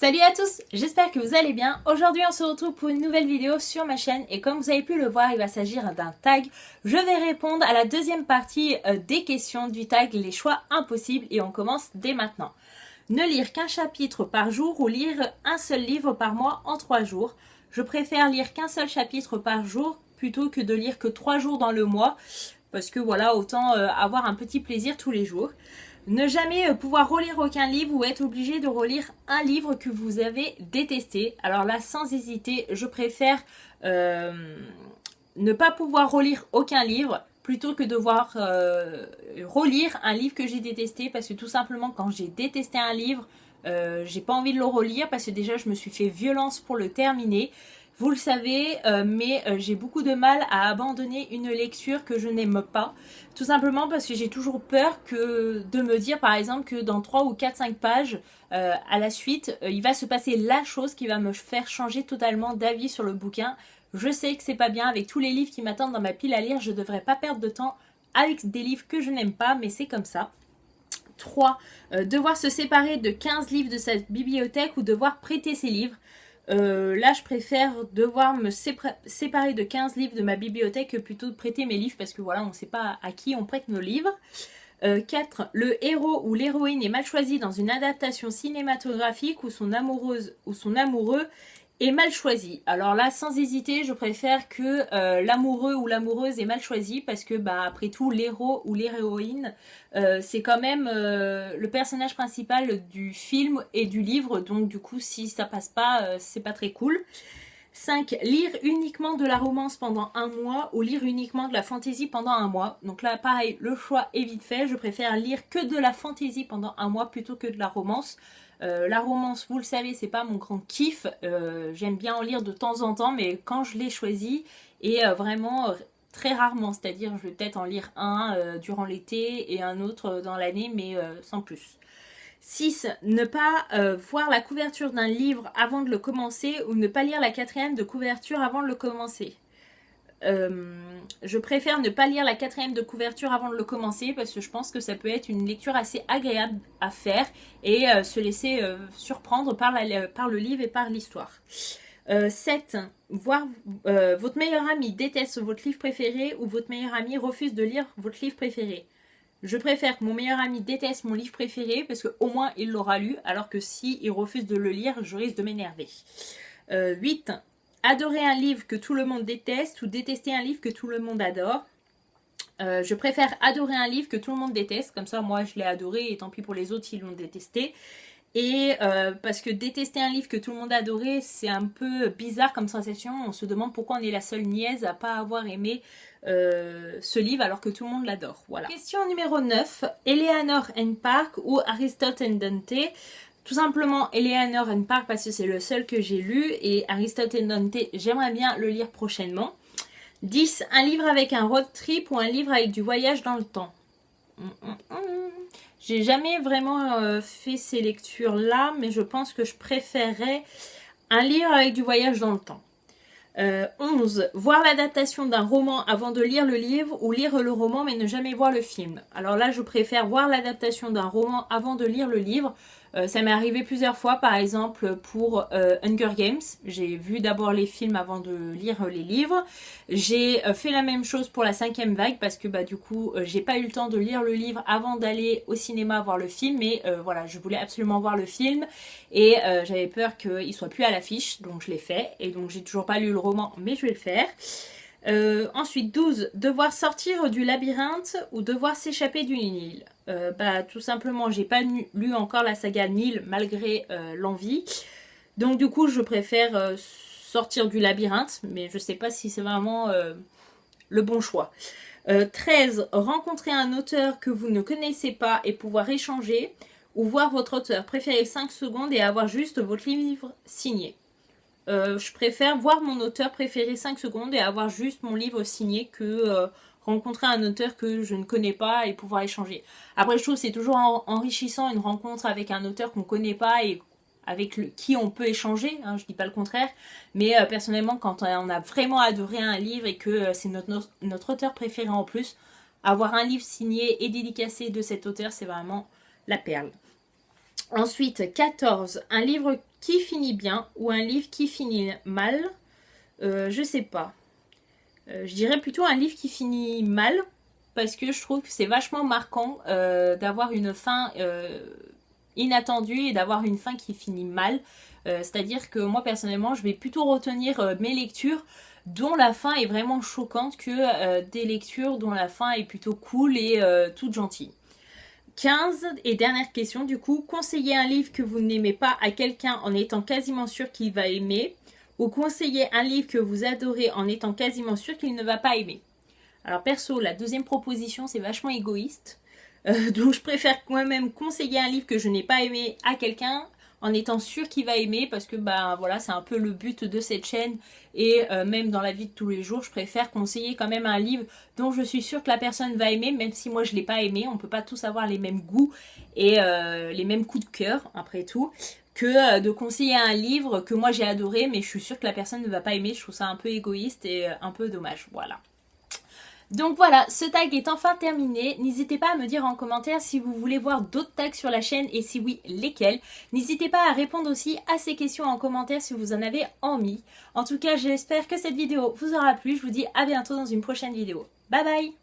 Salut à tous, j'espère que vous allez bien. Aujourd'hui on se retrouve pour une nouvelle vidéo sur ma chaîne et comme vous avez pu le voir, il va s'agir d'un tag. Je vais répondre à la deuxième partie des questions du tag les choix impossibles et on commence dès maintenant. Ne lire qu'un chapitre par jour ou lire un seul livre par mois en 3 jours. Je préfère lire qu'un seul chapitre par jour plutôt que de lire que 3 jours dans le mois parce que voilà, autant avoir un petit plaisir tous les jours. Ne jamais pouvoir relire aucun livre ou être obligé de relire un livre que vous avez détesté. Alors là, sans hésiter, je préfère ne pas pouvoir relire aucun livre plutôt que devoir relire un livre que j'ai détesté parce que tout simplement quand j'ai détesté un livre, j'ai pas envie de le relire parce que déjà je me suis fait violence pour le terminer. Vous le savez, mais j'ai beaucoup de mal à abandonner une lecture que je n'aime pas. Tout simplement parce que j'ai toujours peur de me dire par exemple que dans 3 ou 4, 5 pages, à la suite, il va se passer la chose qui va me faire changer totalement d'avis sur le bouquin. Je sais que c'est pas bien avec tous les livres qui m'attendent dans ma pile à lire, je devrais pas perdre de temps avec des livres que je n'aime pas, mais c'est comme ça. 3. Devoir se séparer de 15 livres de sa bibliothèque ou devoir prêter ses livres. Là je préfère devoir me séparer de 15 livres de ma bibliothèque que plutôt de prêter mes livres parce que voilà on ne sait pas à qui on prête nos livres. 4. Le héros ou l'héroïne est mal choisi dans une adaptation cinématographique ou son amoureuse ou son amoureux est mal choisi. Alors là sans hésiter je préfère que l'amoureux ou l'amoureuse est mal choisi parce que bah après tout l'héros ou l'héroïne c'est quand même le personnage principal du film et du livre, donc du coup si ça passe pas c'est pas très cool. 5. Lire uniquement de la romance pendant un mois ou lire uniquement de la fantasy pendant un mois. Donc là pareil, le choix est vite fait, je préfère lire que de la fantasy pendant un mois plutôt que de la romance. La romance, vous le savez, c'est pas mon grand kiff. J'aime bien en lire de temps en temps, mais quand je l'ai choisi, et vraiment très rarement, c'est-à-dire je vais peut-être en lire un durant l'été et un autre dans l'année, mais sans plus. 6. Ne pas voir la couverture d'un livre avant de le commencer ou ne pas lire la 4e de couverture avant de le commencer. Je préfère ne pas lire la 4e de couverture avant de le commencer parce que je pense que ça peut être une lecture assez agréable à faire et se laisser surprendre par le livre et par l'histoire. 7. Votre meilleur ami déteste votre livre préféré ou votre meilleur ami refuse de lire votre livre préféré. Je préfère que mon meilleur ami déteste mon livre préféré parce qu'au moins il l'aura lu, alors que si il refuse de le lire, je risque de m'énerver. 8. Adorer un livre que tout le monde déteste ou détester un livre que tout le monde adore. Je préfère adorer un livre que tout le monde déteste, comme ça moi je l'ai adoré et tant pis pour les autres s'ils l'ont détesté. Et parce que détester un livre que tout le monde a adoré, c'est un peu bizarre comme sensation. On se demande pourquoi on est la seule niaise à pas avoir aimé ce livre alors que tout le monde l'adore. Voilà. Question numéro 9. Eleanor and Park ou Aristote and Dante. Tout simplement Eleanor and Park parce que c'est le seul que j'ai lu et Aristote and Dante, j'aimerais bien le lire prochainement. 10. Un livre avec un road trip ou un livre avec du voyage dans le temps. J'ai jamais vraiment fait ces lectures-là, mais je pense que je préférerais un livre avec du voyage dans le temps. 11. Voir l'adaptation d'un roman avant de lire le livre ou lire le roman mais ne jamais voir le film. Alors là, je préfère voir l'adaptation d'un roman avant de lire le livre. Ça m'est arrivé plusieurs fois, par exemple pour Hunger Games. J'ai vu d'abord les films avant de lire les livres. J'ai fait la même chose pour la 5e vague parce que bah, du coup, j'ai pas eu le temps de lire le livre avant d'aller au cinéma voir le film. Mais voilà, je voulais absolument voir le film et j'avais peur qu'il soit plus à l'affiche. Donc je l'ai fait et donc j'ai toujours pas lu le roman, mais je vais le faire. Ensuite 12. Devoir sortir du labyrinthe ou devoir s'échapper d'une île. Bah, tout simplement j'ai pas lu encore la saga Nil malgré l'envie, donc du coup je préfère sortir du labyrinthe, mais je sais pas si c'est vraiment le bon choix. 13. Rencontrer un auteur que vous ne connaissez pas et pouvoir échanger ou voir votre auteur préféré 5 secondes et avoir juste votre livre signé. Je préfère voir mon auteur préféré 5 secondes et avoir juste mon livre signé que rencontrer un auteur que je ne connais pas et pouvoir échanger. Après je trouve que c'est toujours enrichissant une rencontre avec un auteur qu'on ne connaît pas et avec qui on peut échanger, hein, je dis pas le contraire, mais personnellement quand on a vraiment adoré un livre et que c'est notre auteur préféré en plus, avoir un livre signé et dédicacé de cet auteur, c'est vraiment la perle. Ensuite, 14. Un livre qui finit bien ou un livre qui finit mal. Je sais pas. Je dirais plutôt un livre qui finit mal parce que je trouve que c'est vachement marquant d'avoir une fin inattendue et d'avoir une fin qui finit mal. C'est-à-dire que moi personnellement je vais plutôt retenir mes lectures dont la fin est vraiment choquante que des lectures dont la fin est plutôt cool et toute gentille. 15 et dernière question du coup, conseiller un livre que vous n'aimez pas à quelqu'un en étant quasiment sûr qu'il va aimer, ou conseiller un livre que vous adorez en étant quasiment sûr qu'il ne va pas aimer. Alors perso, la deuxième proposition c'est vachement égoïste, donc je préfère moi-même conseiller un livre que je n'ai pas aimé à quelqu'un en étant sûr qu'il va aimer, parce que bah voilà, c'est un peu le but de cette chaîne et même dans la vie de tous les jours, je préfère conseiller quand même un livre dont je suis sûre que la personne va aimer, même si moi je l'ai pas aimé. On peut pas tous avoir les mêmes goûts et les mêmes coups de cœur après tout, que de conseiller un livre que moi j'ai adoré mais je suis sûre que la personne ne va pas aimer. Je trouve ça un peu égoïste et un peu dommage, voilà. Donc voilà, ce tag est enfin terminé. N'hésitez pas à me dire en commentaire si vous voulez voir d'autres tags sur la chaîne et si oui, lesquels. N'hésitez pas à répondre aussi à ces questions en commentaire si vous en avez envie. En tout cas, j'espère que cette vidéo vous aura plu. Je vous dis à bientôt dans une prochaine vidéo. Bye bye!